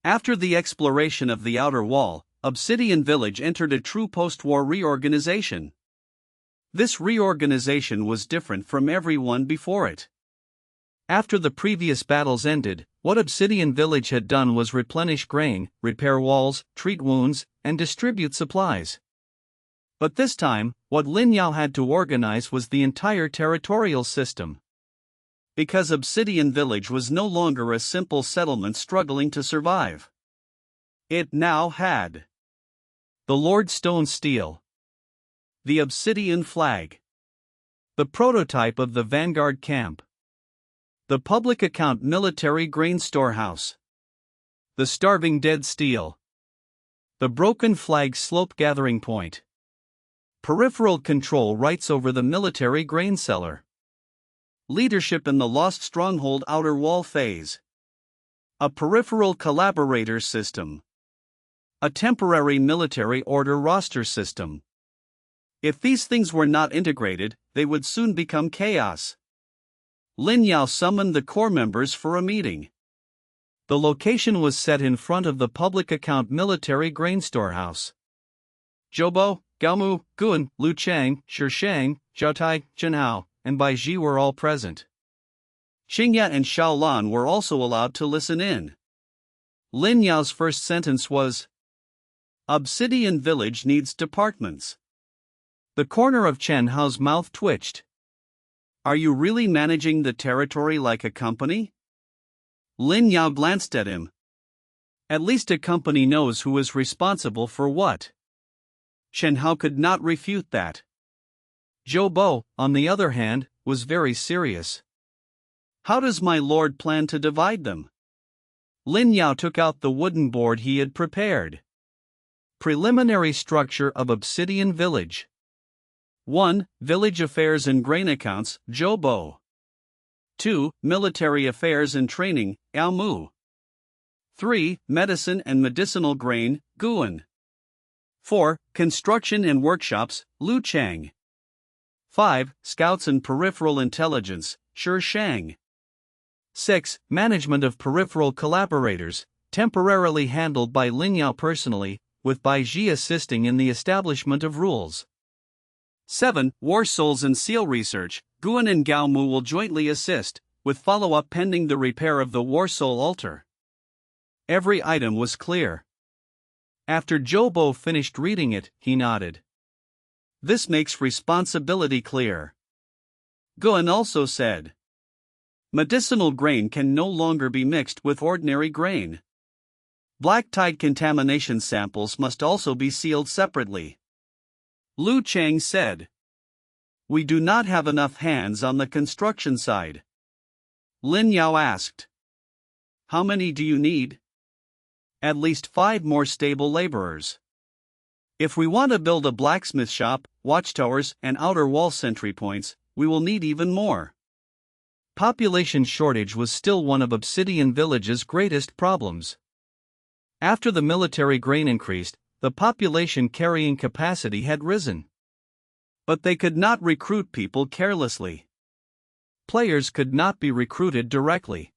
After the exploration of the Outer Wall, Obsidian Village entered a true post-war reorganization. This reorganization was different from everyone before it. After the previous battles ended, what Obsidian Village had done was replenish grain, repair walls, treat wounds, and distribute supplies. But this time, what Lin Yao had to organize was the entire territorial system. Because Obsidian Village was no longer a simple settlement struggling to survive. It now had the Lord Stone Steel, the Obsidian Flag, the prototype of the Vanguard Camp, the Public Account Military Grain Storehouse, the Starving Dead Steel, the Broken Flag Slope Gathering Point, peripheral control rights over the military grain cellar, leadership in the Lost Stronghold Outer Wall phase, a peripheral collaborator system, a temporary military order roster system. If these things were not integrated, they would soon become chaos. Lin Yao summoned the core members for a meeting. The location was set in front of the Public Account Military Grain Storehouse. Zhoubo, Gaomu, Guan, Lu Chang, Shishang, Zhaotai, Zhenhao, and Bai Ji were all present. Xingya and Xiaolan were also allowed to listen in. Lin Yao's first sentence was, "Obsidian Village needs departments." The corner of Chen Hao's mouth twitched. "Are you really managing the territory like a company?" Lin Yao glanced at him. "At least a company knows who is responsible for what." Chen Hao could not refute that. Zhoubo, on the other hand, was very serious. "How does my lord plan to divide them?" Lin Yao took out the wooden board he had prepared. Preliminary structure of Obsidian Village. 1. Village affairs and grain accounts, Zhoubo. 2. Military affairs and training, Yao Mu. 3. Medicine and medicinal grain, Guan. 4. Construction and workshops, Lu Chang. 5. Scouts and peripheral intelligence, Shi Shang. 6. Management of peripheral collaborators, temporarily handled by Lin Yao personally, with Bai Ji assisting in the establishment of rules. 7. War souls and seal research, Guan and Gao Mu will jointly assist, with follow-up pending the repair of the War Soul altar. Every item was clear. After Zhoubo finished reading it, he nodded. This makes responsibility clear. Guan also said, medicinal grain can no longer be mixed with ordinary grain. Black-tide contamination samples must also be sealed separately. Lu Chang said, we do not have enough hands on the construction side. Lin Yao asked, how many do you need? At least 5 more stable laborers. If we want to build a blacksmith shop, watchtowers, and outer wall sentry points, we will need even more. Population shortage was still one of Obsidian Village's greatest problems. After the military grain increased, the population carrying capacity had risen. But they could not recruit people carelessly. Players could not be recruited directly.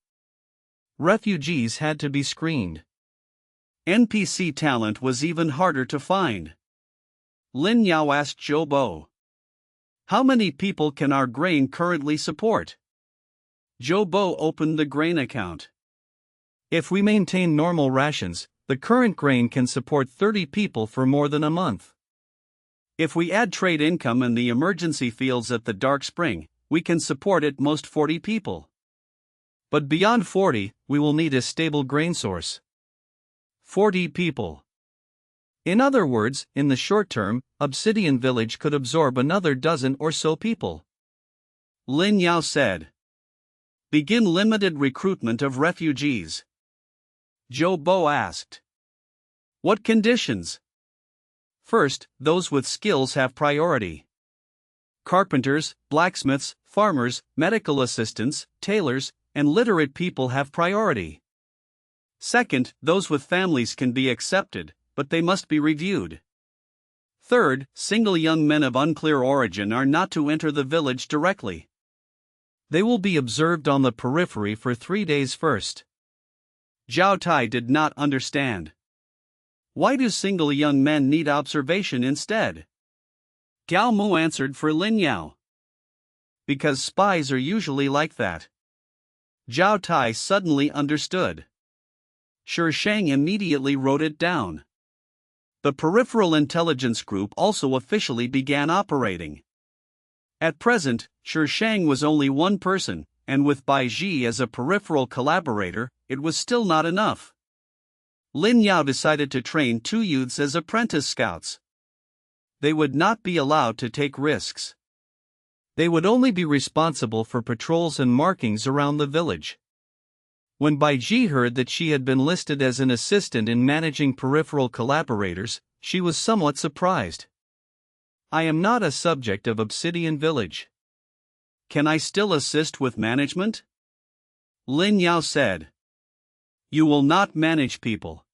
Refugees had to be screened. NPC talent was even harder to find. Lin Yao asked Zhoubo, how many people can our grain currently support? Zhoubo opened the grain account. If we maintain normal rations, the current grain can support 30 people for more than a month. If we add trade income and the emergency fields at the Dark Spring, we can support at most 40 people. But beyond 40, we will need a stable grain source. 40 people. In other words, in the short term, Obsidian Village could absorb another dozen or so people. Lin Yao said, begin limited recruitment of refugees. Zhoubo asked, what conditions? First, those with skills have priority. Carpenters, blacksmiths, farmers, medical assistants, tailors, and literate people have priority. Second, those with families can be accepted, but they must be reviewed. Third, single young men of unclear origin are not to enter the village directly. They will be observed on the periphery for 3 days first. Zhao Tai did not understand. Why do single young men need observation instead? Gao Mu answered for Lin Yao. Because spies are usually like that. Zhao Tai suddenly understood. Shi Shang immediately wrote it down. The Peripheral Intelligence Group also officially began operating. At present, Shi Shang was only one person, and with Bai Ji as a peripheral collaborator, it was still not enough. Lin Yao decided to train 2 youths as apprentice scouts. They would not be allowed to take risks. They would only be responsible for patrols and markings around the village. When Bai Ji heard that she had been listed as an assistant in managing peripheral collaborators, she was somewhat surprised. I am not a subject of Obsidian Village. Can I still assist with management? Lin Yao said. You will not manage people.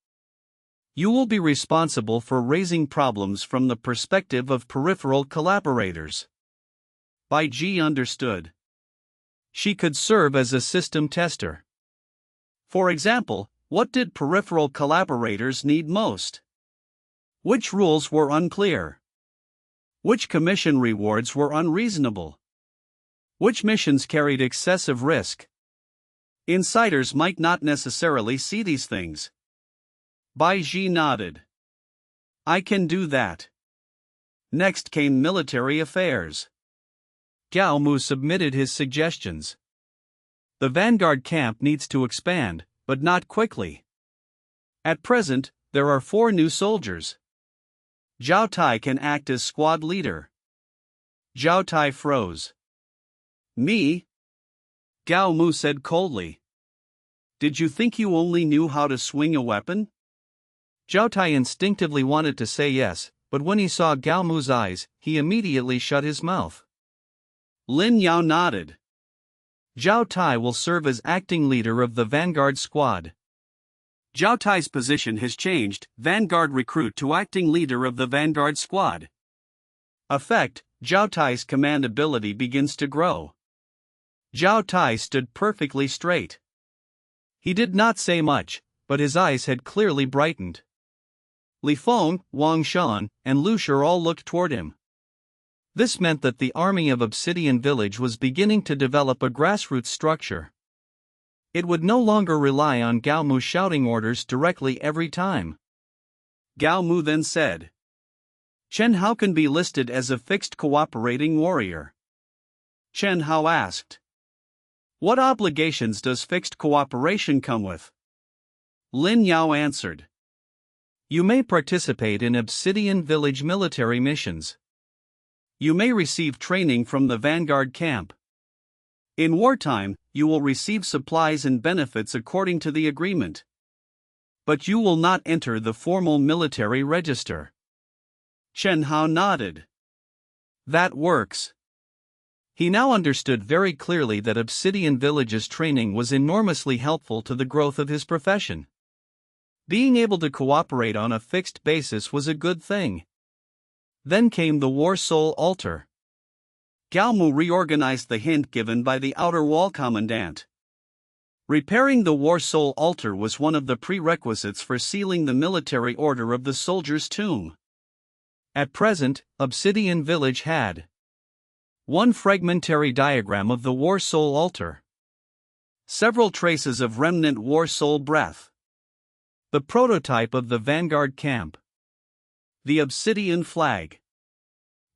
You will be responsible for raising problems from the perspective of peripheral collaborators. Bai Ji understood. She could serve as a system tester. For example, what did peripheral collaborators need most? Which rules were unclear? Which commission rewards were unreasonable? Which missions carried excessive risk? Insiders might not necessarily see these things. Bai Ji nodded. I can do that. Next came military affairs. Gao Mu submitted his suggestions. The Vanguard camp needs to expand, but not quickly. At present, there are 4 new soldiers. Zhao Tai can act as squad leader. Zhao Tai froze. Me? Gao Mu said coldly. Did you think you only knew how to swing a weapon? Zhao Tai instinctively wanted to say yes, but when he saw Gao Mu's eyes, he immediately shut his mouth. Lin Yao nodded. Zhao Tai will serve as acting leader of the Vanguard squad. Zhao Tai's position has changed, Vanguard recruit to acting leader of the Vanguard squad. Effect, Zhao Tai's command ability begins to grow. Zhao Tai stood perfectly straight. He did not say much, but his eyes had clearly brightened. Li Feng, Wang Shan, and Lu Shi all looked toward him. This meant that the army of Obsidian Village was beginning to develop a grassroots structure. It would no longer rely on Gao Mu shouting orders directly every time. Gao Mu then said, Chen Hao can be listed as a fixed cooperating warrior. Chen Hao asked, what obligations does fixed cooperation come with? Lin Yao answered, you may participate in Obsidian Village military missions. You may receive training from the Vanguard camp. In wartime, you will receive supplies and benefits according to the agreement. But you will not enter the formal military register. Chen Hao nodded. That works. He now understood very clearly that Obsidian Village's training was enormously helpful to the growth of his profession. Being able to cooperate on a fixed basis was a good thing. Then came the War Soul Altar. Gao Mu reorganized the hint given by the Outer Wall Commandant. Repairing the War Soul Altar was one of the prerequisites for sealing the military order of the Soldier's Tomb. At present, Obsidian Village had 1 fragmentary diagram of the War Soul Altar, several traces of remnant War Soul breath, the prototype of the Vanguard camp, the Obsidian flag,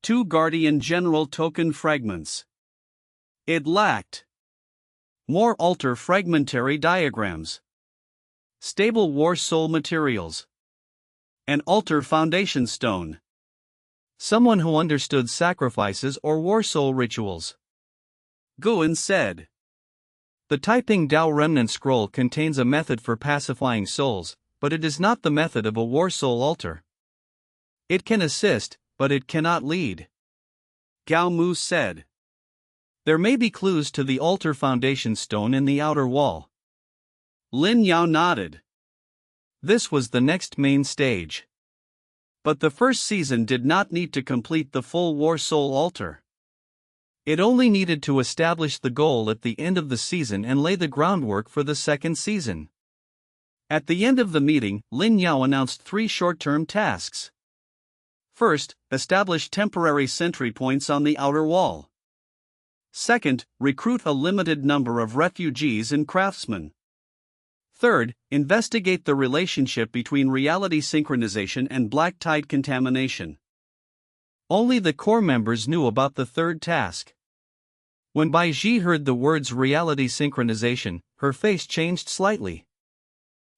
2 Guardian General token fragments. It lacked more altar fragmentary diagrams, stable War Soul materials, an altar foundation stone. Someone who understood sacrifices or War Soul rituals. Guan said, the Taiping Dao Remnant Scroll contains a method for pacifying souls, but it is not the method of a War Soul altar. It can assist, but it cannot lead. Gao Mu said, there may be clues to the altar foundation stone in the outer wall. Lin Yao nodded. This was the next main stage. But the first season did not need to complete the full War Soul altar. It only needed to establish the goal at the end of the season and lay the groundwork for the second season. At the end of the meeting, Lin Yao announced 3 short-term tasks. First, establish temporary sentry points on the outer wall. Second, recruit a limited number of refugees and craftsmen. Third, investigate the relationship between reality synchronization and black tide contamination. Only the core members knew about the third task. When Bai Ji heard the words reality synchronization, her face changed slightly.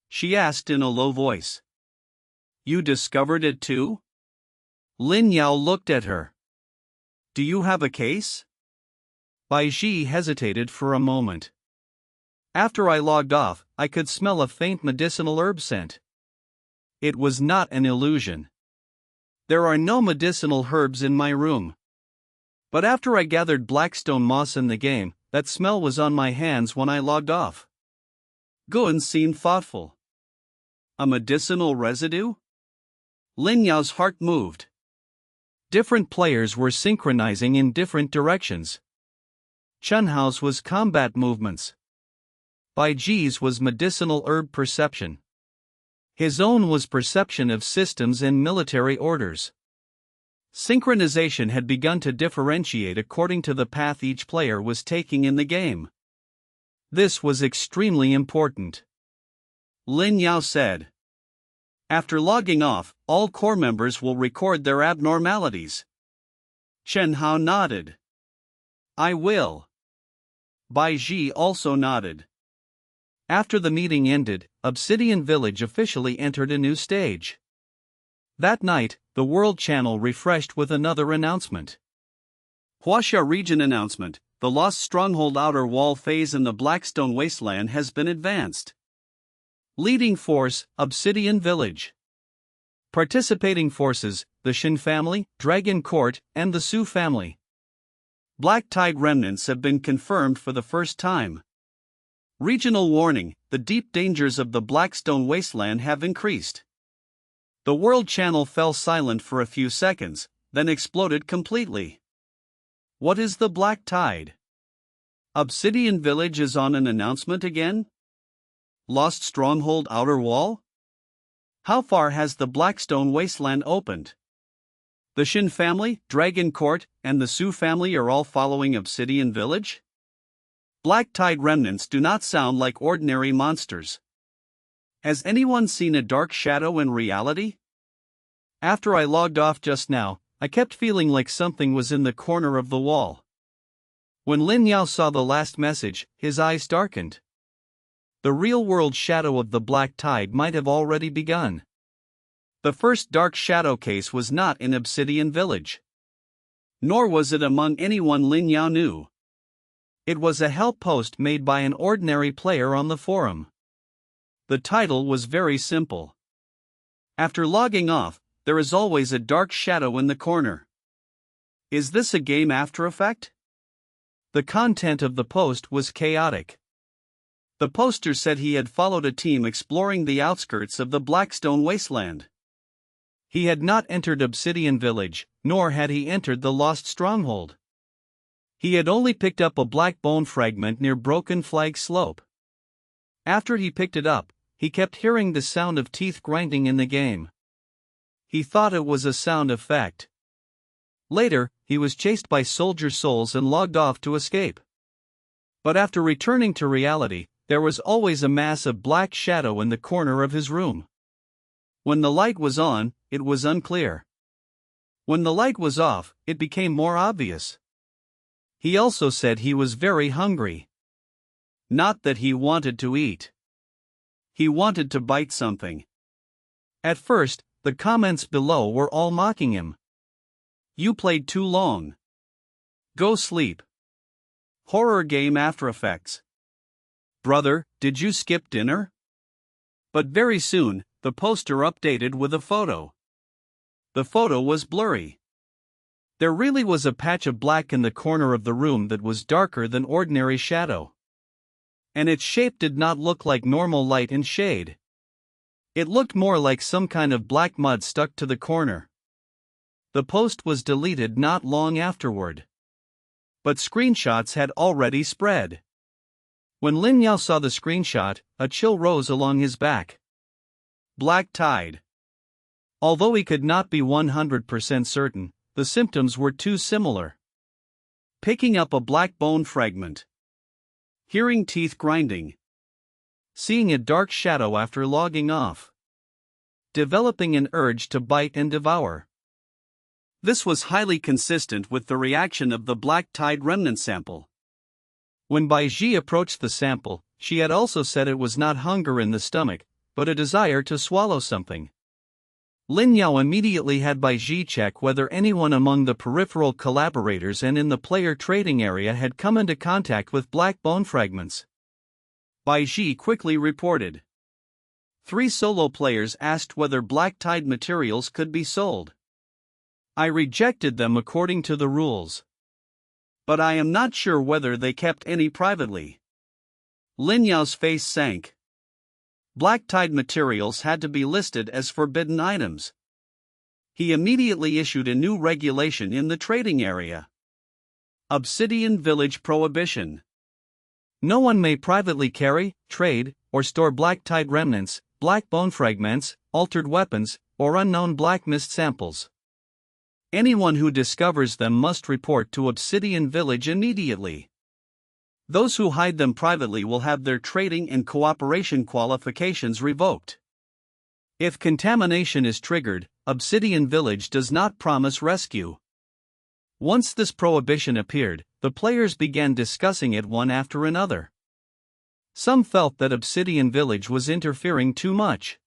She asked in a low voice, "You discovered it too?" Lin Yao looked at her. "Do you have a case?" Bai Ji hesitated for a moment. "After I logged off, I could smell a faint medicinal herb scent. It was not an illusion. There are no medicinal herbs in my room. But after I gathered blackstone moss in the game, that smell was on my hands when I logged off." Gun seemed thoughtful. "A medicinal residue?" Lin Yao's heart moved. Different players were synchronizing in different directions. Chen Hao's was combat movements. Bai Ji's was medicinal herb perception. His own was perception of systems and military orders. Synchronization had begun to differentiate according to the path each player was taking in the game. This was extremely important. Lin Yao said, "After logging off, all core members will record their abnormalities." Chen Hao nodded. "I will." Bai Ji also nodded. After the meeting ended, Obsidian Village officially entered a new stage. That night, the World Channel refreshed with another announcement. Huaxia Region announcement: the Lost Stronghold Outer Wall phase in the Blackstone Wasteland has been advanced. Leading force, Obsidian Village. Participating forces, the Shin family, Dragon Court, and the Su family. Black Tide remnants have been confirmed for the first time. Regional warning: the deep dangers of the Blackstone Wasteland have increased. The World Channel fell silent for a few seconds, then exploded completely. What is the Black Tide? Obsidian Village is on an announcement again? Lost Stronghold Outer Wall? How far has the Blackstone Wasteland opened? The Shin family, Dragon Court, and the Su family are all following Obsidian Village? Black Tide remnants do not sound like ordinary monsters. Has anyone seen a dark shadow in reality? After I logged off just now, I kept feeling like something was in the corner of the wall. When Lin Yao saw the last message, his eyes darkened. The real-world shadow of the Black Tide might have already begun. The first dark shadow case was not in Obsidian Village. Nor was it among anyone Lin Yao knew. It was a help post made by an ordinary player on the forum. The title was very simple. After logging off, there is always a dark shadow in the corner. Is this a game after effect? The content of the post was chaotic. The poster said he had followed a team exploring the outskirts of the Blackstone Wasteland. He had not entered Obsidian Village, nor had he entered the Lost Stronghold. He had only picked up a black bone fragment near Broken Flag Slope. After he picked it up, he kept hearing the sound of teeth grinding in the game. He thought it was a sound effect. Later, he was chased by soldier souls and logged off to escape. But after returning to reality, there was always a mass of black shadow in the corner of his room. When the light was on, it was unclear. When the light was off, it became more obvious. He also said he was very hungry. Not that he wanted to eat. He wanted to bite something. At first, the comments below were all mocking him. You played too long. Go sleep. Horror game After Effects. Brother, did you skip dinner? But very soon, the poster updated with a photo. The photo was blurry. There really was a patch of black in the corner of the room that was darker than ordinary shadow. And its shape did not look like normal light and shade. It looked more like some kind of black mud stuck to the corner. The post was deleted not long afterward. But screenshots had already spread. When Lin Yao saw the screenshot, a chill rose along his back. black tide. Although he could not be 100% certain, the symptoms were too similar. Picking up a black bone fragment. Hearing teeth grinding. Seeing a dark shadow after logging off. Developing an urge to bite and devour. This was highly consistent with the reaction of the black tide remnant sample. When Bai Ji approached the sample, she had also said it was not hunger in the stomach, but a desire to swallow something. Lin Yao immediately had Bai Ji check whether anyone among the peripheral collaborators and in the player trading area had come into contact with black bone fragments. Bai Ji quickly reported. 3 solo players asked whether black tide materials could be sold. I rejected them according to the rules. But I am not sure whether they kept any privately. Lin Yao's face sank. Black tide materials had to be listed as forbidden items. He immediately issued a new regulation in the trading area. Obsidian Village Prohibition. No one may privately carry, trade, or store black tide remnants, black bone fragments, altered weapons, or unknown black mist samples. Anyone who discovers them must report to Obsidian Village immediately. Those who hide them privately will have their trading and cooperation qualifications revoked. If contamination is triggered, Obsidian Village does not promise rescue. Once this prohibition appeared, the players began discussing it one after another. Some felt that Obsidian Village was interfering too much.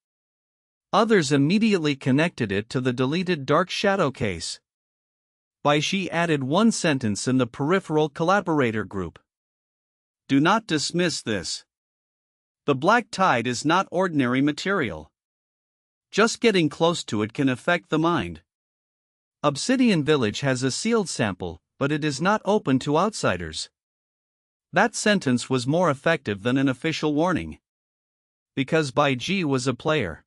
Others immediately connected it to the deleted Dark Shadow case. Bai Ji added one sentence in the peripheral collaborator group. Do not dismiss this. The black tide is not ordinary material. Just getting close to it can affect the mind. Obsidian Village has a sealed sample, but it is not open to outsiders. That sentence was more effective than an official warning. Because Bai Ji was a player.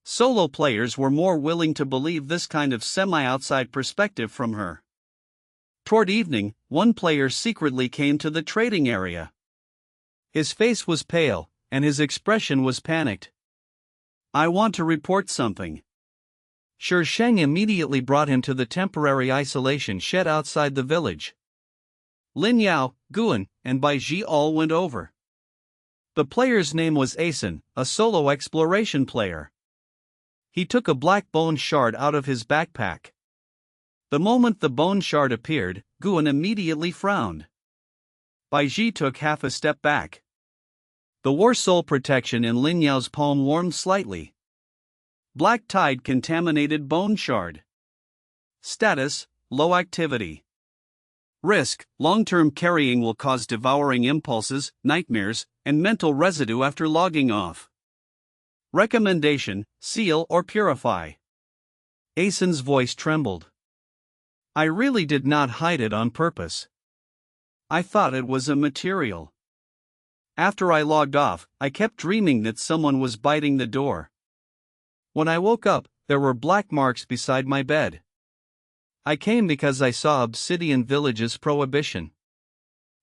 Solo players were more willing to believe this kind of semi-outside perspective from her. Toward evening, one player secretly came to the trading area. His face was pale, and his expression was panicked. I want to report something. Shi Sheng immediately brought him to the temporary isolation shed outside the village. Lin Yao, Guan, and Bai Ji all went over. The player's name was Asen, a solo exploration player. He took a black bone shard out of his backpack. The moment the bone shard appeared, Guan immediately frowned. Bai Ji took half a step back. The war soul protection in Lin Yao's palm warmed slightly. Black tide contaminated bone shard. Status: low activity. Risk: long-term carrying will cause devouring impulses, nightmares, and mental residue after logging off. Recommendation: seal or purify. Asen's voice trembled. I really did not hide it on purpose. I thought it was a material. After I logged off, I kept dreaming that someone was biting the door. When I woke up, there were black marks beside my bed. I came because I saw Obsidian Village's prohibition.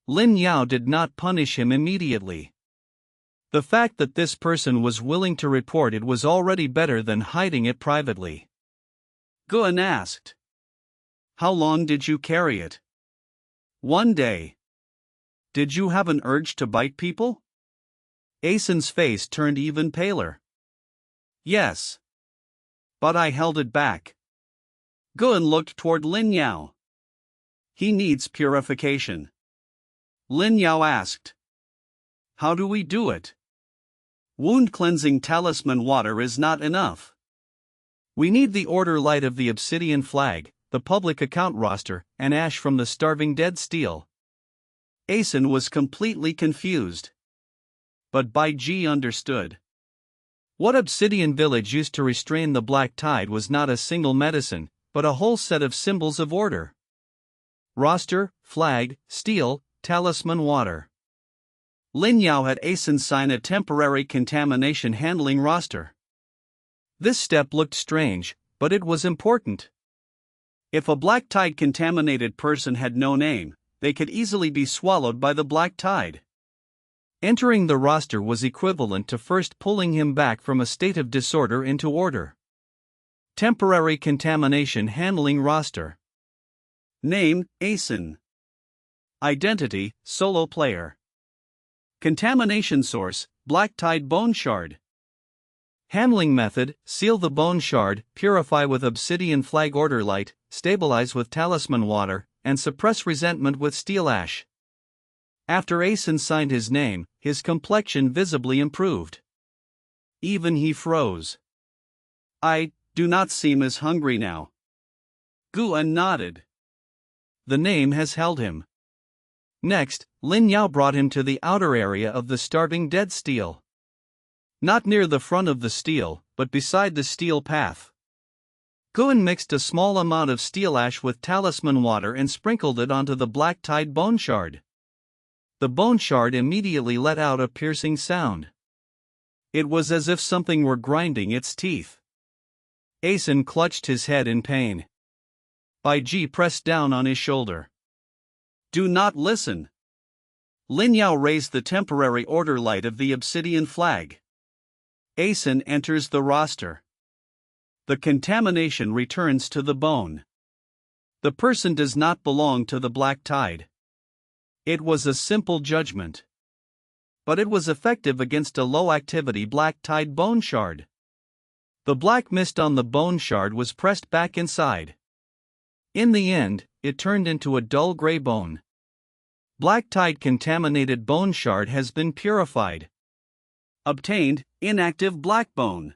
Lin Yao did not punish him immediately. The fact that this person was willing to report it was already better than hiding it privately. Guan asked. How long did you carry it? 1 day. Did you have an urge to bite people? Asen's face turned even paler. Yes. But I held it back. Guan looked toward Lin Yao. He needs purification. Lin Yao asked. How do we do it? Wound cleansing talisman water is not enough. We need the order light of the obsidian flag, the public account roster, and ash from the starving dead steel. Asen was completely confused. But Bai Ji understood. What Obsidian Village used to restrain the black tide was not a single medicine, but a whole set of symbols of order. Roster, flag, steel, talisman water. Lin Yao had Asen sign a temporary contamination handling roster. This step looked strange, but it was important. If a black tide contaminated person had no name, they could easily be swallowed by the black tide. Entering the roster was equivalent to first pulling him back from a state of disorder into order. Temporary Contamination Handling Roster. Name: Asen. Identity: Solo Player. Contamination Source: Black Tide Bone Shard. Handling Method: Seal the bone shard, purify with Obsidian Flag Order Light, stabilize with Talisman Water, and suppress resentment with Steel Ash. After Asen signed his name, his complexion visibly improved. Even he froze. I do not seem as hungry now. Guan nodded. The name has held him. Next, Lin Yao brought him to the outer area of the starving dead steel. Not near the front of the steel, but beside the steel path. Guan mixed a small amount of steel ash with talisman water and sprinkled it onto the black tide bone shard. The bone shard immediately let out a piercing sound. It was as if something were grinding its teeth. Asen clutched his head in pain. Bai Ji pressed down on his shoulder. Do not listen. Lin Yao raised the temporary order light of the Obsidian Flag. Asen enters the roster. The contamination returns to the bone. The person does not belong to the black tide. It was a simple judgment. But it was effective against a low-activity black tide bone shard. The black mist on the bone shard was pressed back inside. In the end, it turned into a dull gray bone. Black tide contaminated bone shard has been purified. Obtained: inactive black bone.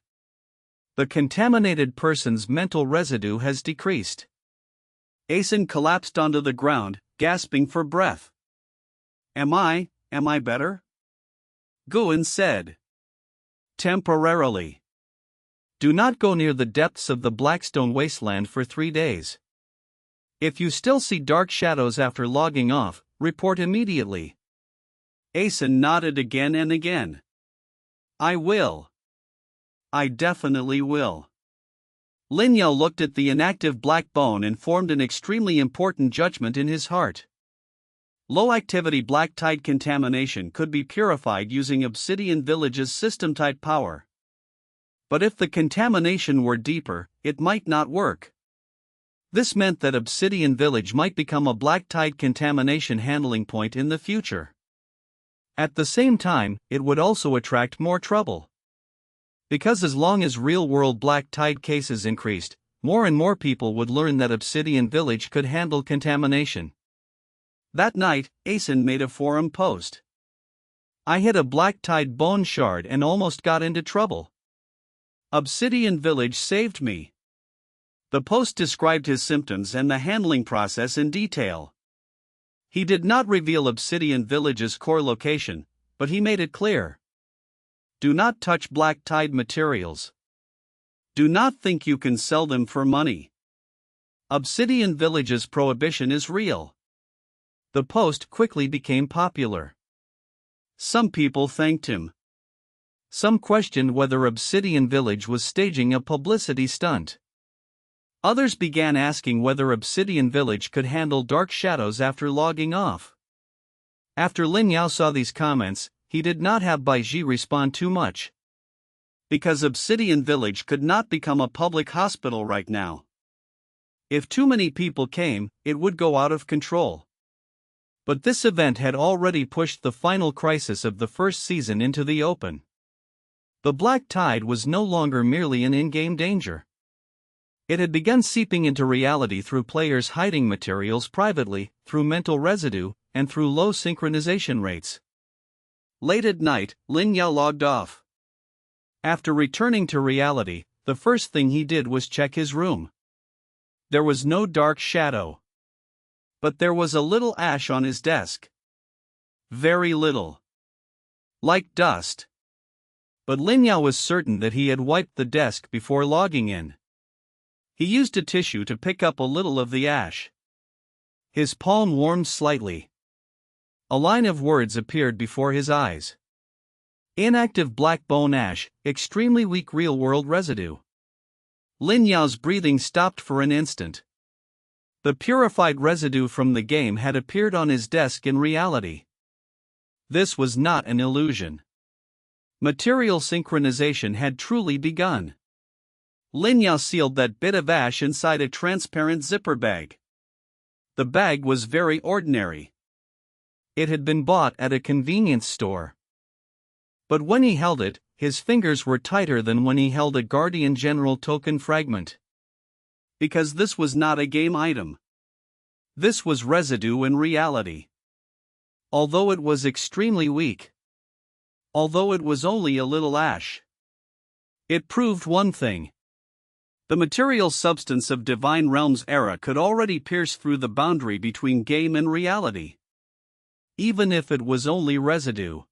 The contaminated person's mental residue has decreased. Asen collapsed onto the ground, gasping for breath. Am I better? Guan said. Temporarily. Do not go near the depths of the Blackstone Wasteland for 3 days. If you still see dark shadows after logging off, report immediately. Asen nodded again and again. I will. I definitely will. Lin Yao looked at the inactive black bone and formed an extremely important judgment in his heart. Low-activity black tide contamination could be purified using Obsidian Village's system-type power. But if the contamination were deeper, it might not work. This meant that Obsidian Village might become a black tide contamination handling point in the future. At the same time, it would also attract more trouble. Because as long as real-world black tide cases increased, more and more people would learn that Obsidian Village could handle contamination. That night, Asen made a forum post. I hit a black tide bone shard and almost got into trouble. Obsidian Village saved me. The post described his symptoms and the handling process in detail. He did not reveal Obsidian Village's core location, but he made it clear. Do not touch black tide materials. Do not think you can sell them for money. Obsidian Village's prohibition is real. The post quickly became popular. Some people thanked him. Some questioned whether Obsidian Village was staging a publicity stunt. Others began asking whether Obsidian Village could handle dark shadows after logging off. After Lin Yao saw these comments, he did not have Bai Ji respond too much. Because Obsidian Village could not become a public hospital right now. If too many people came, it would go out of control. But this event had already pushed the final crisis of the first season into the open. The black tide was no longer merely an in-game danger. It had begun seeping into reality through players hiding materials privately, through mental residue, and through low synchronization rates. Late at night, Lin Yao logged off. After returning to reality, the first thing he did was check his room. There was no dark shadow. But there was a little ash on his desk. Very little. Like dust. But Lin Yao was certain that he had wiped the desk before logging in. He used a tissue to pick up a little of the ash. His palm warmed slightly. A line of words appeared before his eyes. Inactive black bone ash, extremely weak real-world residue. Lin Yao's breathing stopped for an instant. The purified residue from the game had appeared on his desk in reality. This was not an illusion. Material synchronization had truly begun. Lin Yao sealed that bit of ash inside a transparent zipper bag. The bag was very ordinary. It had been bought at a convenience store. But when he held it, his fingers were tighter than when he held a Guardian General token fragment. Because this was not a game item. This was residue in reality. Although it was extremely weak. Although it was only a little ash. It proved one thing. The material substance of Divine Realms era could already pierce through the boundary between game and reality. Even if it was only residue.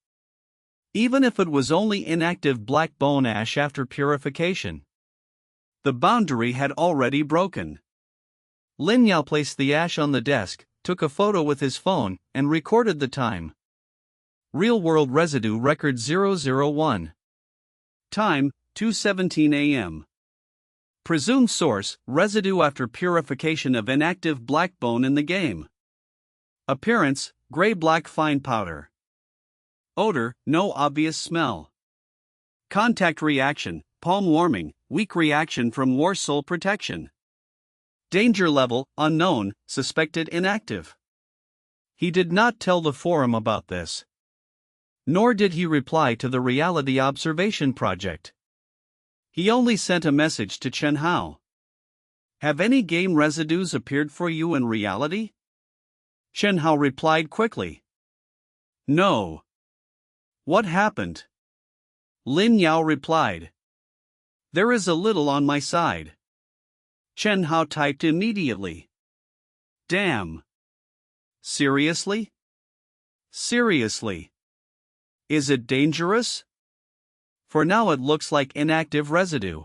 Even if it was only inactive black bone ash after purification. The boundary had already broken. Lin Yao placed the ash on the desk, took a photo with his phone, and recorded the time. Real-world residue record 001. Time, 2:17 a.m. Presumed source, residue after purification of inactive black bone in the game. Appearance, gray-black fine powder. Odor, no obvious smell. Contact reaction, palm warming, weak reaction from war soul protection. Danger level, unknown, suspected inactive. He did not tell the forum about this. Nor did he reply to the Reality Observation Project. He only sent a message to Chen Hao. Have any game residues appeared for you in reality? Chen Hao replied quickly. No. What happened? Lin Yao replied. There is a little on my side. Chen Hao typed immediately. Damn. Seriously? Seriously. Is it dangerous? For now it looks like inactive residue.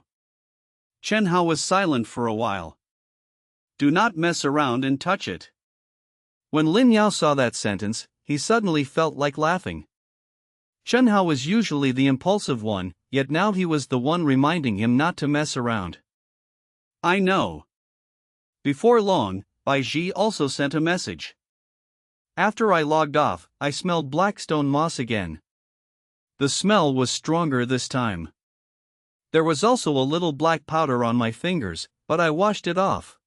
Chen Hao was silent for a while. Do not mess around and touch it. When Lin Yao saw that sentence, he suddenly felt like laughing. Chen Hao was usually the impulsive one, yet now he was the one reminding him not to mess around. I know. Before long, Bai Ji also sent a message. After I logged off, I smelled blackstone moss again. The smell was stronger this time. There was also a little black powder on my fingers, but I washed it off.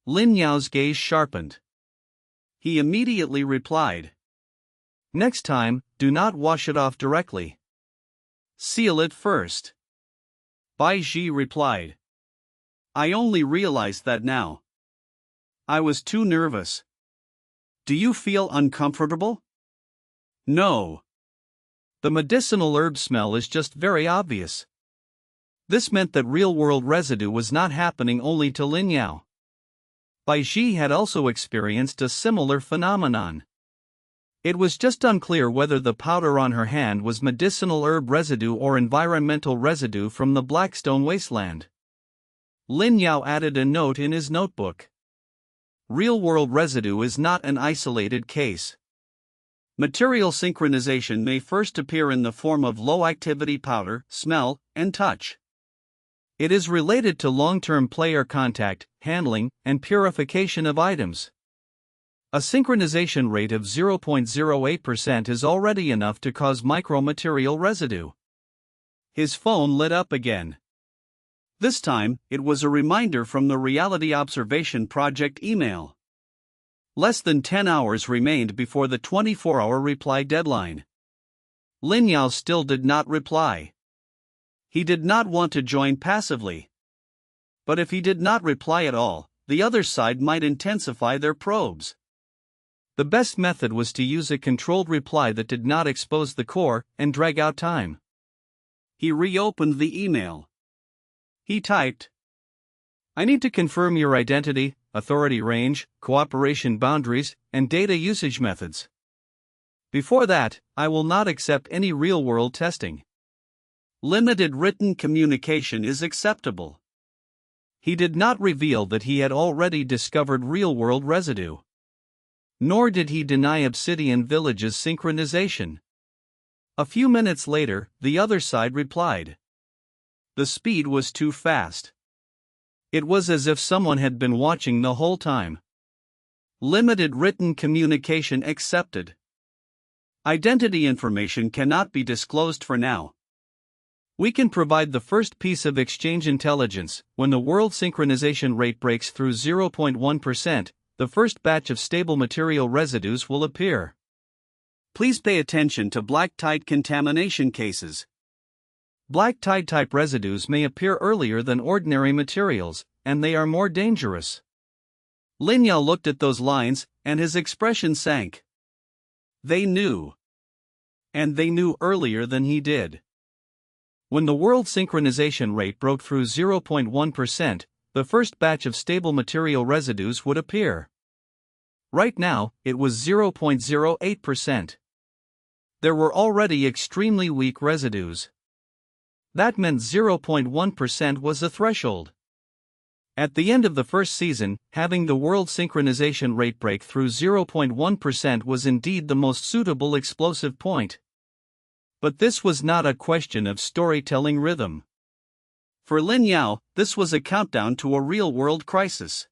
Lin Yao's gaze sharpened. He immediately replied. Next time, do not wash it off directly. Seal it first. Bai Ji replied. I only realized that now. I was too nervous. Do you feel uncomfortable? No. The medicinal herb smell is just very obvious. This meant that real-world residue was not happening only to Lin Yao. Bai Ji had also experienced a similar phenomenon. It was just unclear whether the powder on her hand was medicinal herb residue or environmental residue from the Blackstone wasteland. Lin Yao added a note in his notebook. Real-world residue is not an isolated case. Material synchronization may first appear in the form of low-activity powder, smell, and touch. It is related to long-term player contact, handling, and purification of items. A synchronization rate of 0.08% is already enough to cause micromaterial residue. His phone lit up again. This time, it was a reminder from the Reality Observation Project email. Less than 10 hours remained before the 24-hour reply deadline. Lin Yao still did not reply. He did not want to join passively. But if he did not reply at all, the other side might intensify their probes. The best method was to use a controlled reply that did not expose the core and drag out time. He reopened the email. He typed, I need to confirm your identity, authority range, cooperation boundaries, and data usage methods. Before that, I will not accept any real-world testing. Limited written communication is acceptable. He did not reveal that he had already discovered real-world residue. Nor did he deny Obsidian Village's synchronization. A few minutes later, the other side replied. The speed was too fast. It was as if someone had been watching the whole time. Limited written communication accepted. Identity information cannot be disclosed for now. We can provide the first piece of exchange intelligence. When the world synchronization rate breaks through 0.1%, the first batch of stable material residues will appear. Please pay attention to black tide contamination cases. Black tide type residues may appear earlier than ordinary materials, and they are more dangerous. Lin Yao looked at those lines, and his expression sank. They knew. And they knew earlier than he did. When the world synchronization rate broke through 0.1%, the first batch of stable material residues would appear. Right now, it was 0.08%. There were already extremely weak residues. That meant 0.1% was the threshold. At the end of the first season, having the world synchronization rate break through 0.1% was indeed the most suitable explosive point. But this was not a question of storytelling rhythm. For Lin Yao, this was a countdown to a real-world crisis.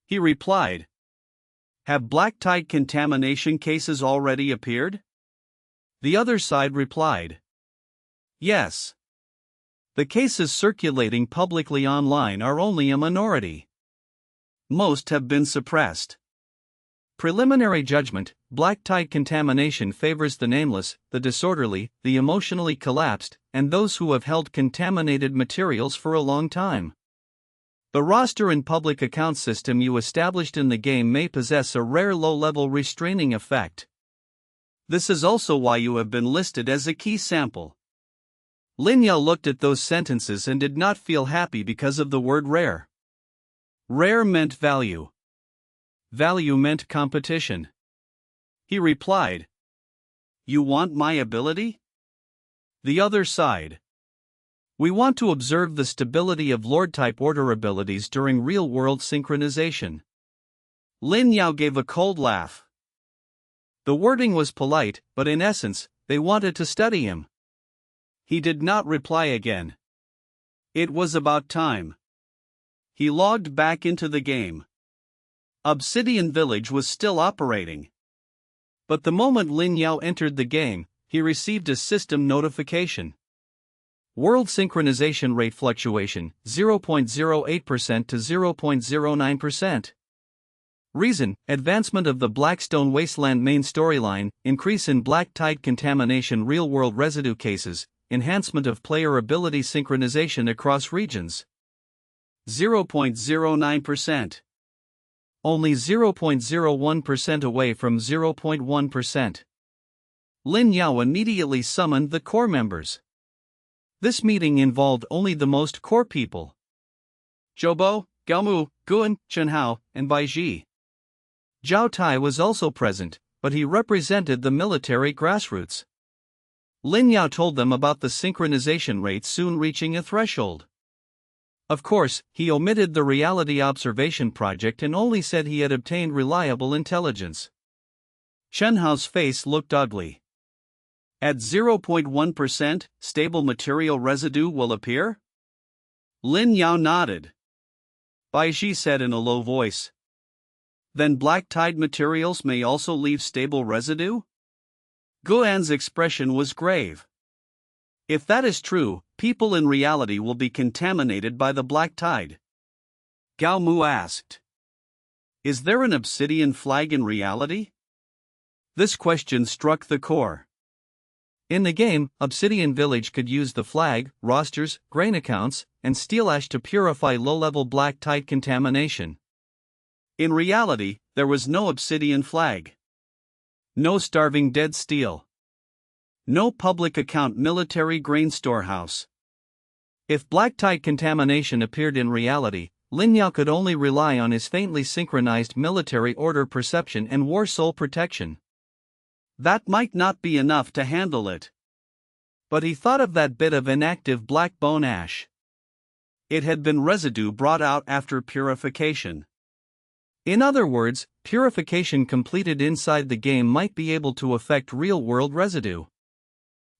He replied, "Have black tide contamination cases already appeared?" The other side replied, "Yes. The cases circulating publicly online are only a minority. Most have been suppressed. Preliminary judgment: black tide contamination favors the nameless, the disorderly, the emotionally collapsed, and those who have held contaminated materials for a long time. The roster and public account system you established in the game may possess a rare low-level restraining effect. This is also why you have been listed as a key sample." Lin Yao looked at those sentences and did not feel happy because of the word rare. Rare meant value. Value meant competition. He replied, "You want my ability?" The other side: "We want to observe the stability of Lord-type order abilities during real-world synchronization." Lin Yao gave a cold laugh. The wording was polite, but in essence, they wanted to study him. He did not reply again. It was about time. He logged back into the game. Obsidian Village was still operating. But the moment Lin Yao entered the game, he received a system notification. World synchronization rate fluctuation, 0.08% to 0.09%. Reason: advancement of the Blackstone Wasteland main storyline, increase in black tide contamination real-world residue cases, enhancement of player ability synchronization across regions. 0.09%. Only 0.01% away from 0.1%. Lin Yao immediately summoned the core members. This meeting involved only the most core people: Zhoubo, Gaomu, Guan, Chenhao, and Baizhi. Zhao Tai was also present, but he represented the military grassroots. Lin Yao told them about the synchronization rate soon reaching a threshold. Of course, he omitted the reality observation project and only said he had obtained reliable intelligence. Chenhao's face looked ugly. At 0.1%, stable material residue will appear? Lin Yao nodded. Baizhi said in a low voice, "Then black tide materials may also leave stable residue?" Guan's expression was grave. "If that is true, people in reality will be contaminated by the black tide." Gao Mu asked, "Is there an obsidian flag in reality?" This question struck the core. In the game, Obsidian Village could use the flag, rosters, grain accounts, and steel ash to purify low-level black tide contamination. In reality, there was no obsidian flag. No starving dead steel. No public account military grain storehouse. If black tide contamination appeared in reality, Lin Yao could only rely on his faintly synchronized military order perception and war soul protection. That might not be enough to handle it. But he thought of that bit of inactive black bone ash. It had been residue brought out after purification. In other words, purification completed inside the game might be able to affect real-world residue.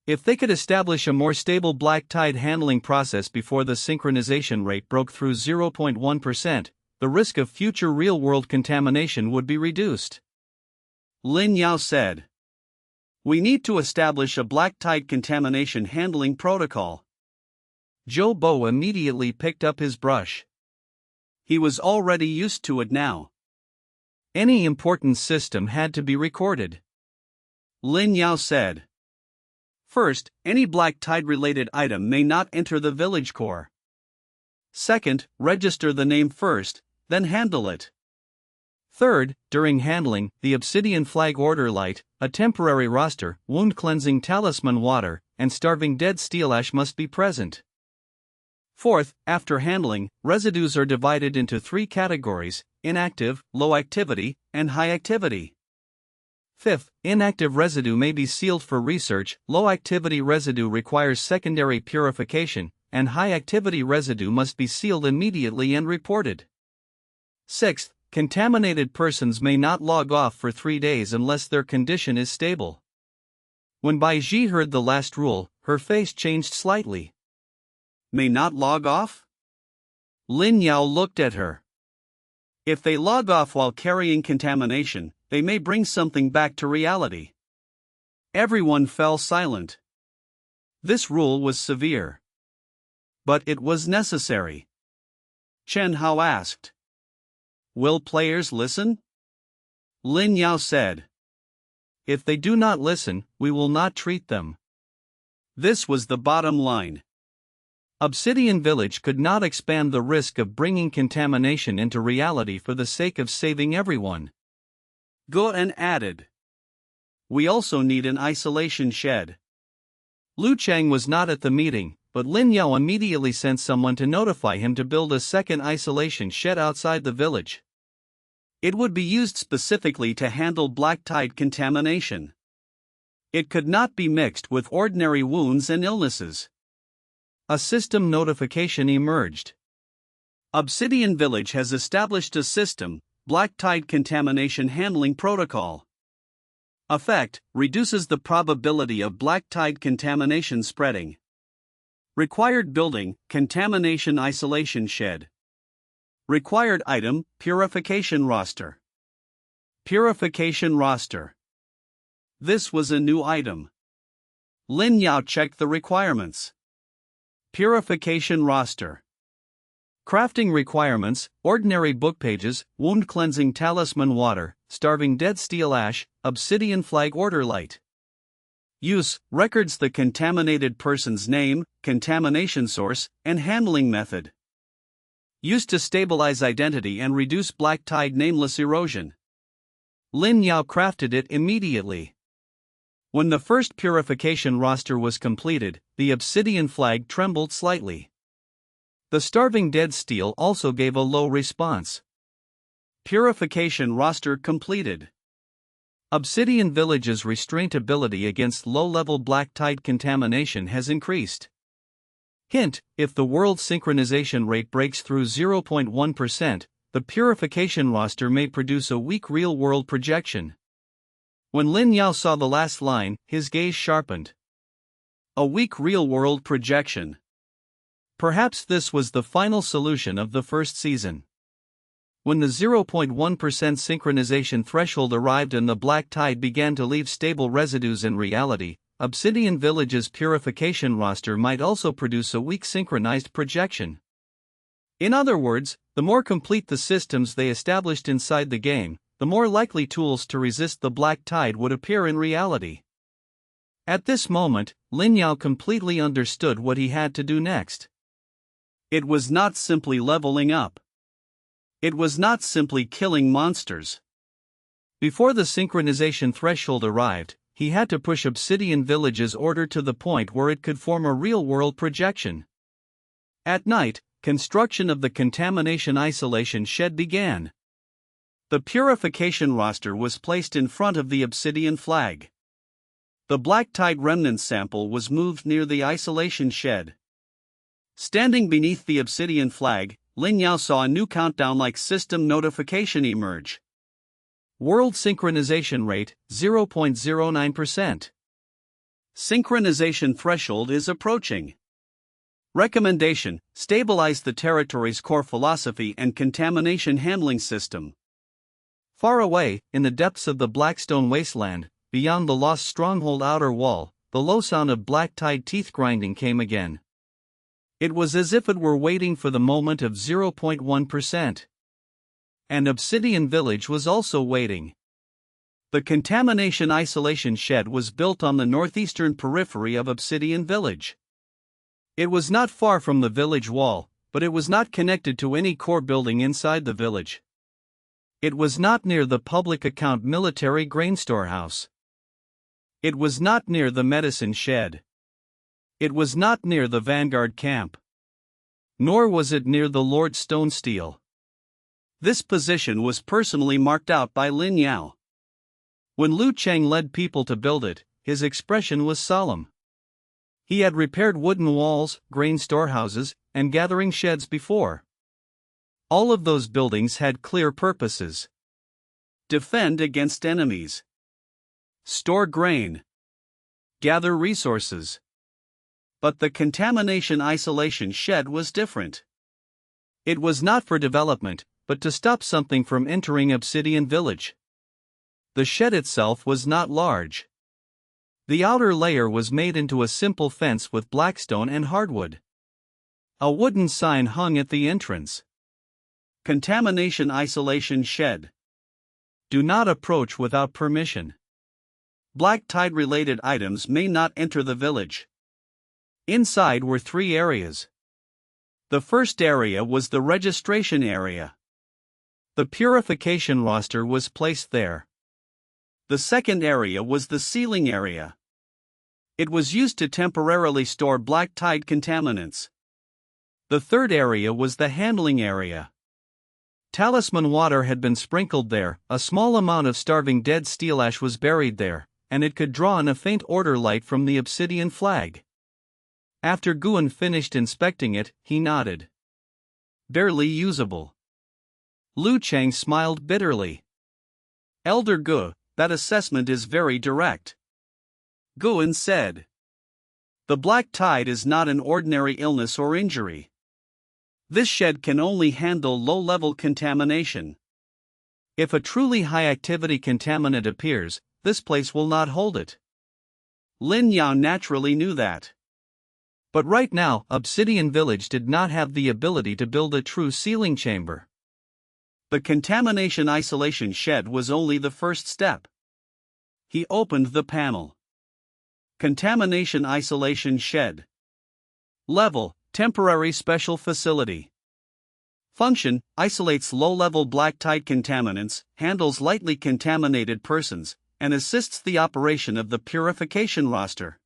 If they could establish a more stable black tide handling process before the synchronization rate broke through 0.1%, the risk of future real-world contamination would be reduced. Lin Yao said. We need to establish a black tide contamination handling protocol. Joe Bo immediately picked up his brush. He was already used to it now. Any important system had to be recorded. Lin Yao said. First, any black tide-related item may not enter the village core. Second, register the name first, then handle it. Third, during handling, the Obsidian Flag Order Light, a temporary roster, wound-cleansing talisman water, and starving dead steel ash must be present. Fourth, after handling, residues are divided into 3 categories: inactive, low activity, and high activity. Fifth, inactive residue may be sealed for research, low activity residue requires secondary purification, and high activity residue must be sealed immediately and reported. Sixth, contaminated persons may not log off for 3 days unless their condition is stable. When Bai Ji heard the last rule, her face changed slightly. May not log off? Lin Yao looked at her. If they log off while carrying contamination, they may bring something back to reality. Everyone fell silent. This rule was severe. But it was necessary. Chen Hao asked. Will players listen? Lin Yao said. If they do not listen, we will not treat them. This was the bottom line. Obsidian Village could not expand the risk of bringing contamination into reality for the sake of saving everyone. Guo'an added. We also need an isolation shed. Lu Chang was not at the meeting, but Lin Yao immediately sent someone to notify him to build a second isolation shed outside the village. It would be used specifically to handle black tide contamination. It could not be mixed with ordinary wounds and illnesses. A system notification emerged. Obsidian Village has established a system, Black Tide Contamination Handling Protocol. Effect: reduces the probability of black tide contamination spreading. Required building: Contamination Isolation Shed. Required item: Purification Roster. Purification Roster. This was a new item. Lin Yao checked the requirements. Purification Roster. Crafting requirements: ordinary book pages, wound cleansing talisman water, starving dead steel ash, obsidian flag order light. Use: records the contaminated person's name, contamination source, and handling method. Used to stabilize identity and reduce black tide nameless erosion. Lin Yao crafted it immediately. When the first purification roster was completed, the obsidian flag trembled slightly. The starving dead steel also gave a low response. Purification roster completed. Obsidian Village's restraint ability against low-level black tide contamination has increased. Hint: if the world synchronization rate breaks through 0.1%, the purification roster may produce a weak real-world projection. When Lin Yao saw the last line, his gaze sharpened. A weak real-world projection. Perhaps this was the final solution of the first season. When the 0.1% synchronization threshold arrived and the black tide began to leave stable residues in reality, Obsidian Village's purification roster might also produce a weak synchronized projection. In other words, the more complete the systems they established inside the game, the more likely tools to resist the black tide would appear in reality. At this moment, Lin Yao completely understood what he had to do next. It was not simply leveling up. It was not simply killing monsters. Before the synchronization threshold arrived, he had to push Obsidian Village's order to the point where it could form a real-world projection. At night, construction of the contamination isolation shed began. The purification roster was placed in front of the obsidian flag. The black tide remnant sample was moved near the isolation shed. Standing beneath the obsidian flag, Lin Yao saw a new countdown-like system notification emerge. World synchronization rate, 0.09%. Synchronization threshold is approaching. Recommendation: stabilize the territory's core philosophy and contamination handling system. Far away, in the depths of the Blackstone wasteland, beyond the Lost Stronghold Outer Wall, the low sound of black tide teeth grinding came again. It was as if it were waiting for the moment of 0.1%. And Obsidian Village was also waiting. The Contamination Isolation Shed was built on the northeastern periphery of Obsidian Village. It was not far from the village wall, but it was not connected to any core building inside the village. It was not near the public account military grain storehouse. It was not near the medicine shed. It was not near the Vanguard camp. Nor was it near the Lord Stonesteel. This position was personally marked out by Lin Yao. When Liu Cheng led people to build it, his expression was solemn. He had repaired wooden walls, grain storehouses, and gathering sheds before. All of those buildings had clear purposes. Defend against enemies. Store grain. Gather resources. But the Contamination Isolation Shed was different. It was not for development, but to stop something from entering Obsidian Village. The shed itself was not large. The outer layer was made into a simple fence with blackstone and hardwood. A wooden sign hung at the entrance. Contamination Isolation Shed. Do not approach without permission. Black tide-related items may not enter the village. Inside were 3 areas. The first area was the registration area. The Purification Roster was placed there. The second area was the sealing area. It was used to temporarily store black tide contaminants. The third area was the handling area. Talisman water had been sprinkled there, a small amount of starving dead steel ash was buried there, and it could draw on a faint order light from the obsidian flag. After Guan finished inspecting it, he nodded. Barely usable. Liu Cheng smiled bitterly. Elder Gu, that assessment is very direct. Guan said. The black tide is not an ordinary illness or injury. This shed can only handle low-level contamination. If a truly high-activity contaminant appears, this place will not hold it. Lin Yao naturally knew that. But right now, Obsidian Village did not have the ability to build a true sealing chamber. The Contamination Isolation Shed was only the first step. He opened the panel. Contamination Isolation Shed. Level: Temporary Special Facility. Function: isolates low-level black tide contaminants, handles lightly contaminated persons, and assists the operation of the Purification Roster.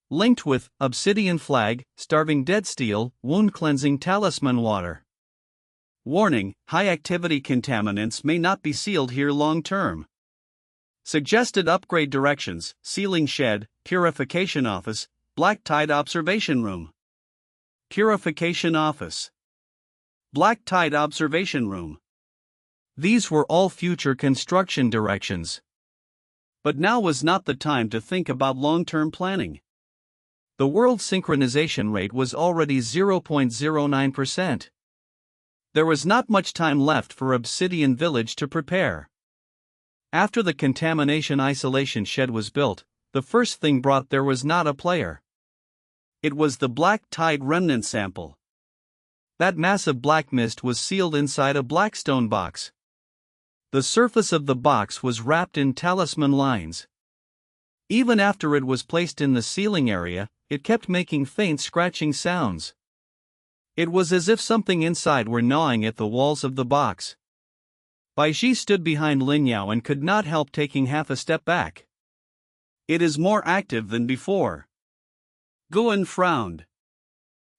Linked with Obsidian Flag, Starving Dead Steel, Wound Cleansing Talisman Water. Warning: high-activity contaminants may not be sealed here long-term. Suggested upgrade directions: Sealing Shed, Purification Office, Black Tide Observation Room. Purification Office. Black Tide Observation Room. These were all future construction directions. But now was not the time to think about long-term planning. The world synchronization rate was already 0.09%. There was not much time left for Obsidian Village to prepare. After the Contamination Isolation Shed was built, the first thing brought there was not a player. It was the black tide remnant sample. That massive black mist was sealed inside a black stone box. The surface of the box was wrapped in talisman lines. Even after it was placed in the sealing area, it kept making faint scratching sounds. It was as if something inside were gnawing at the walls of the box. Bai Shi stood behind Lin Yao and could not help taking half a step back. It is more active than before. Guan frowned.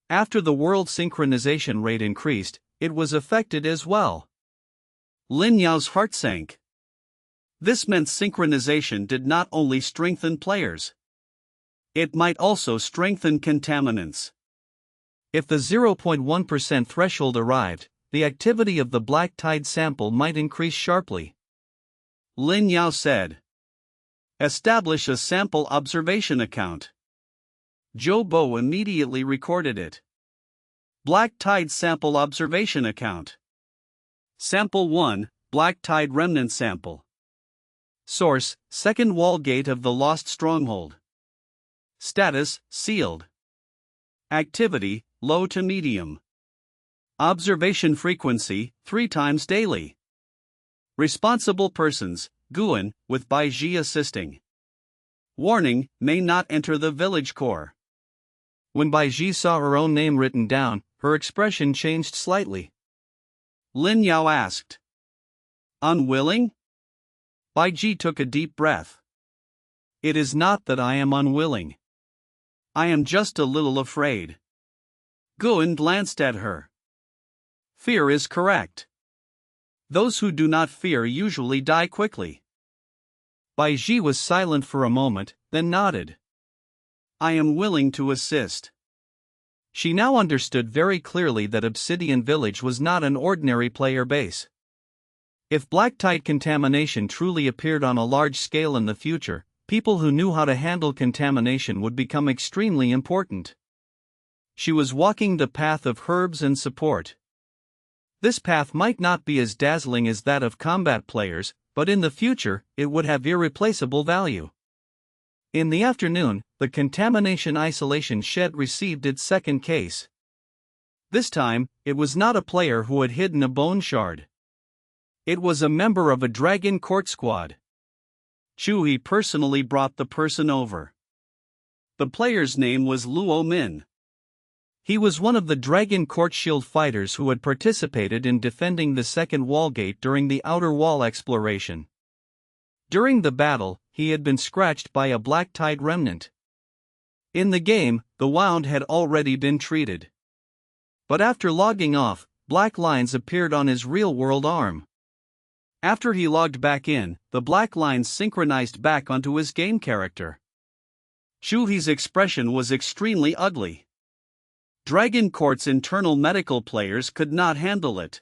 After the world synchronization rate increased, it was affected as well. Lin Yao's heart sank. This meant synchronization did not only strengthen players. It might also strengthen contaminants. If the 0.1% threshold arrived, the activity of the black tide sample might increase sharply. Lin Yao said. Establish a sample observation account. Zhou Bo immediately recorded it. Black Tide Sample Observation Account. Sample 1, Black Tide Remnant Sample. Source: Second Wall Gate of the Lost Stronghold. Status: Sealed. Activity: Low to medium. Observation frequency: 3 times daily. Responsible persons: Guan, with Bai Ji assisting. Warning: may not enter the village core. When Bai Ji saw her own name written down, her expression changed slightly. Lin Yao asked. Unwilling? Bai Ji took a deep breath. It is not that I am unwilling. I am just a little afraid. Guan glanced at her. Fear is correct. Those who do not fear usually die quickly. Bai Ji was silent for a moment, then nodded. I am willing to assist. She now understood very clearly that Obsidian Village was not an ordinary player base. If black tide contamination truly appeared on a large scale in the future, people who knew how to handle contamination would become extremely important. She was walking the path of herbs and support. This path might not be as dazzling as that of combat players, but in the future, it would have irreplaceable value. In the afternoon, the Contamination Isolation Shed received its second case. This time, it was not a player who had hidden a bone shard. It was a member of a Dragon Court squad. Chu personally brought the person over. The player's name was Luo Min. He was one of the Dragon Court shield fighters who had participated in defending the second wall gate during the Outer Wall exploration. During the battle, he had been scratched by a black tide remnant. In the game, the wound had already been treated. But after logging off, black lines appeared on his real-world arm. After he logged back in, the black lines synchronized back onto his game character. Shuhi's expression was extremely ugly. Dragon Court's internal medical players could not handle it.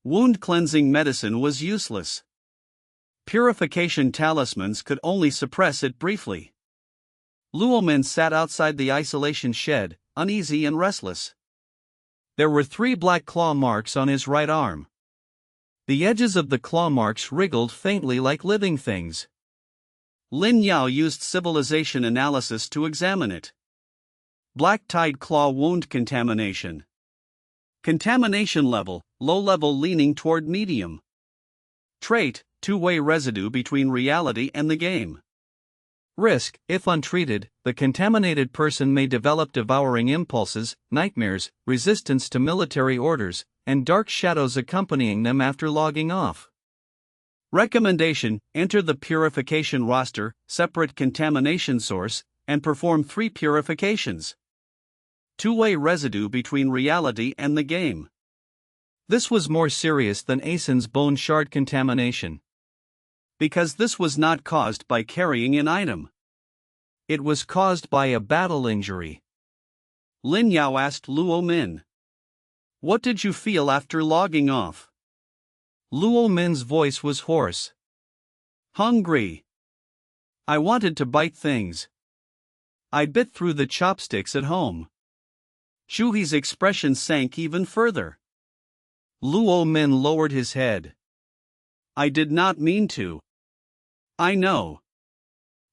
Wound cleansing medicine was useless. Purification talismans could only suppress it briefly. Luomin sat outside the isolation shed, uneasy and restless. There were 3 black claw marks on his right arm. The edges of the claw marks wriggled faintly like living things. Lin Yao used civilization analysis to examine it. Black tide claw wound contamination. Contamination level, low level leaning toward medium. Trait, two-way residue between reality and the game. Risk: if untreated, the contaminated person may develop devouring impulses, nightmares, resistance to military orders, and dark shadows accompanying them after logging off. Recommendation: enter the Purification Roster, separate contamination source, and perform 3 purifications. Two-way residue between reality and the game. This was more serious than Asen's bone shard contamination. Because this was not caused by carrying an item. It was caused by a battle injury. Lin Yao asked Luo Min. What did you feel after logging off? Luo Min's voice was hoarse. Hungry. I wanted to bite things. I bit through the chopsticks at home. Shuhi's expression sank even further. Luo Min lowered his head. I did not mean to. I know.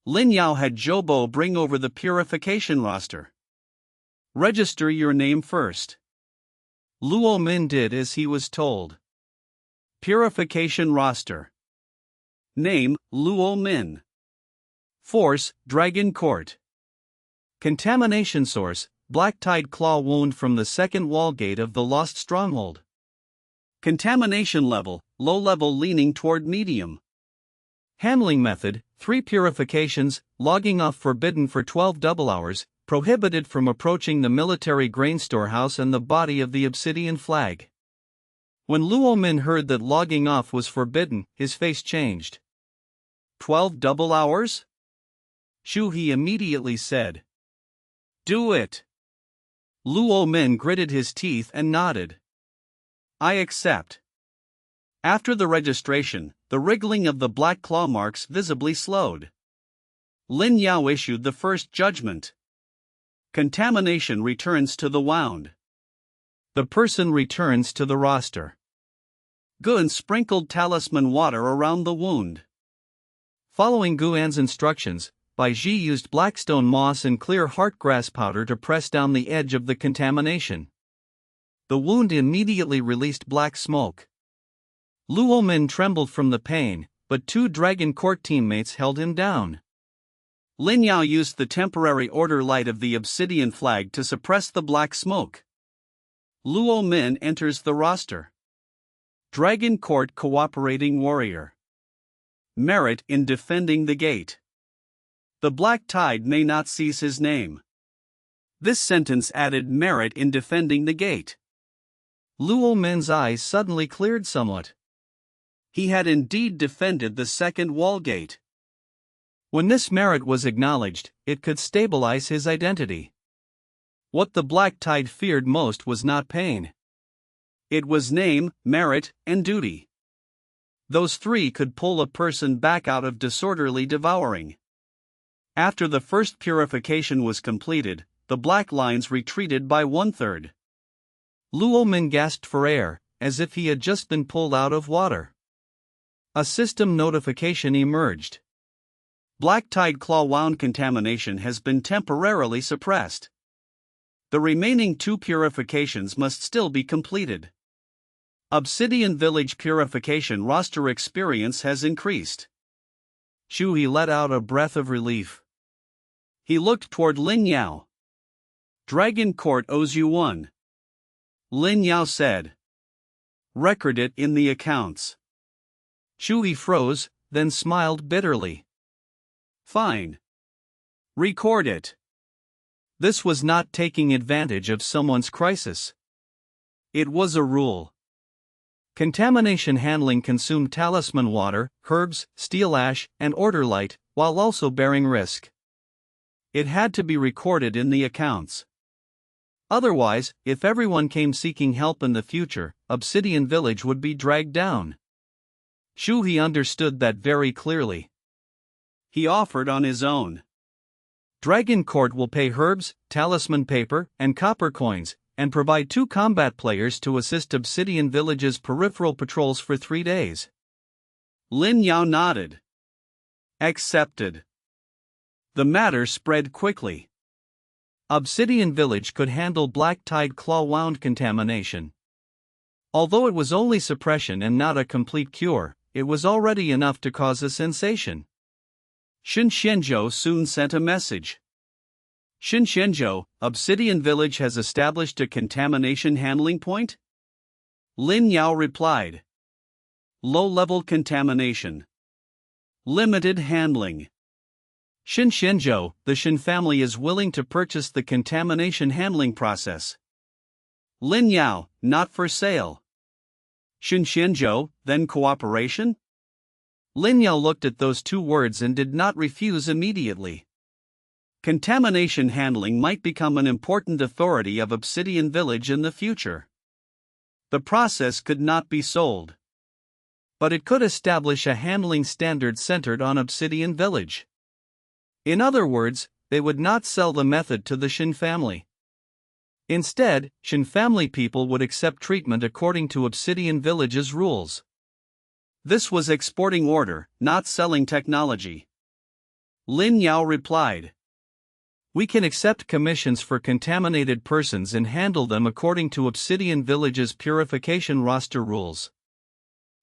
Lin Yao had Jobo bring over the Purification Roster. Register your name first. Luo Min did as he was told. Purification Roster. Name, Luo Min. Force, Dragon Court. Contamination source, black tide claw wound from the second wall gate of the Lost Stronghold. Contamination level, low level leaning toward medium. Handling method, 3 purifications, logging off forbidden for 12 double hours, prohibited from approaching the military grain storehouse and the body of the Obsidian flag. When Luo Min heard that logging off was forbidden, his face changed. 12 double hours? Shuhi immediately said. Do it. Luo Min gritted his teeth and nodded. I accept. After the registration, the wriggling of the black claw marks visibly slowed. Lin Yao issued the first judgment. Contamination returns to the wound. The person returns to the roster. Gun sprinkled talisman water around the wound. Following Guan's instructions, Bai Ji used blackstone moss and clear heartgrass powder to press down the edge of the contamination. The wound immediately released black smoke. Luo Min trembled from the pain, but two Dragon Court teammates held him down. Lin Yao used the temporary order light of the obsidian flag to suppress the black smoke. Luo Min enters the roster. Dragon Court cooperating warrior. Merit in defending the gate. The black tide may not seize his name. This sentence added merit in defending the gate. Luo Min's eyes suddenly cleared somewhat. He had indeed defended the second wall gate. When this merit was acknowledged, it could stabilize his identity. What the black tide feared most was not pain. It was name, merit, and duty. Those three could pull a person back out of disorderly devouring. After the first purification was completed, the black lines retreated by 1/3. Luo Min gasped for air, as if he had just been pulled out of water. A system notification emerged. Black tide claw wound contamination has been temporarily suppressed. The remaining 2 purifications must still be completed. Obsidian Village Purification Roster experience has increased. Shu He let out a breath of relief. He looked toward Lin Yao. Dragon Court owes you 1. Lin Yao said. Record it in the accounts. Shu He froze, then smiled bitterly. Fine. Record it. This was not taking advantage of someone's crisis. It was a rule. Contamination handling consumed talisman water, herbs, steel ash, and order light, while also bearing risk. It had to be recorded in the accounts. Otherwise, if everyone came seeking help in the future, Obsidian Village would be dragged down. Shu He understood that very clearly. He offered on his own. Dragon Court will pay herbs, talisman paper, and copper coins, and provide 2 combat players to assist Obsidian Village's peripheral patrols for 3 days. Lin Yao nodded. Accepted. The matter spread quickly. Obsidian Village could handle black tide claw wound contamination. Although it was only suppression and not a complete cure, it was already enough to cause a sensation. Shen Xianzhou soon sent a message. Shen Xianzhou, Obsidian Village has established a contamination handling point? Lin Yao replied. Low-level contamination. Limited handling. Shen Xianzhou, the Shen family is willing to purchase the contamination handling process. Lin Yao, not for sale. Shen Xianzhou, then cooperation? Lin Yao looked at those 2 words and did not refuse immediately. Contamination handling might become an important authority of Obsidian Village in the future. The process could not be sold. But it could establish a handling standard centered on Obsidian Village. In other words, they would not sell the method to the Shen family. Instead, Shen family people would accept treatment according to Obsidian Village's rules. This was exporting order, not selling technology. Lin Yao replied. We can accept commissions for contaminated persons and handle them according to Obsidian Village's Purification Roster rules.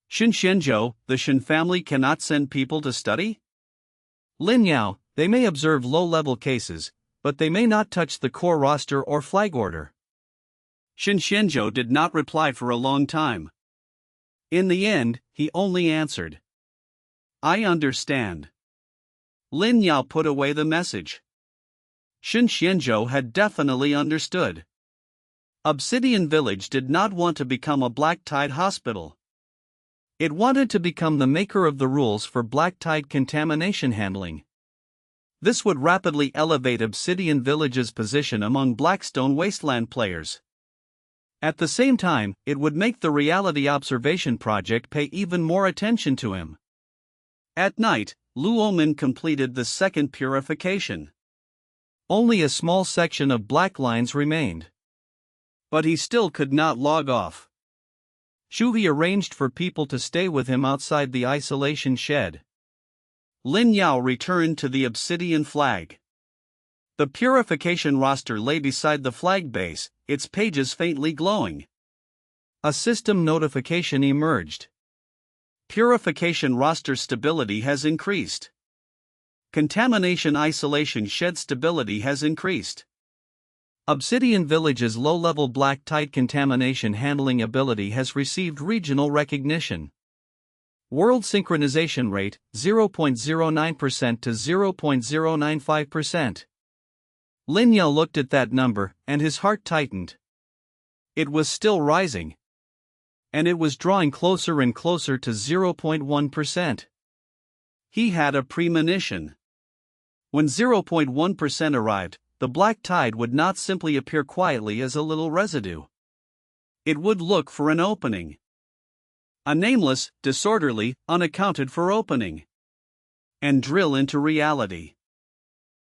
Shen Xianzhou, the Shen family cannot send people to study? Lin Yao, they may observe low-level cases, but they may not touch the core roster or flag order. Shen Xianzhou did not reply for a long time. In the end, he only answered. I understand. Lin Yao put away the message. Shen Xianzhou had definitely understood. Obsidian Village did not want to become a black tide hospital. It wanted to become the maker of the rules for black tide contamination handling. This would rapidly elevate Obsidian Village's position among Blackstone Wasteland players. At the same time, it would make the Reality Observation Project pay even more attention to him. At night, Luo Min completed the second purification. Only a small section of black lines remained. But he still could not log off. Shu He arranged for people to stay with him outside the isolation shed. Lin Yao returned to the Obsidian flag. The Purification Roster lay beside the flag base, its pages faintly glowing. A system notification emerged. Purification Roster stability has increased. Contamination isolation shed stability has increased. Obsidian Village's low-level black tide contamination handling ability has received regional recognition. World synchronization rate 0.09% to 0.095%. Lin Yao looked at that number, and his heart tightened. It was still rising. And it was drawing closer and closer to 0.1%. He had a premonition. When 0.1% arrived, the black tide would not simply appear quietly as a little residue. It would look for an opening. A nameless, disorderly, unaccounted for opening. And drill into reality.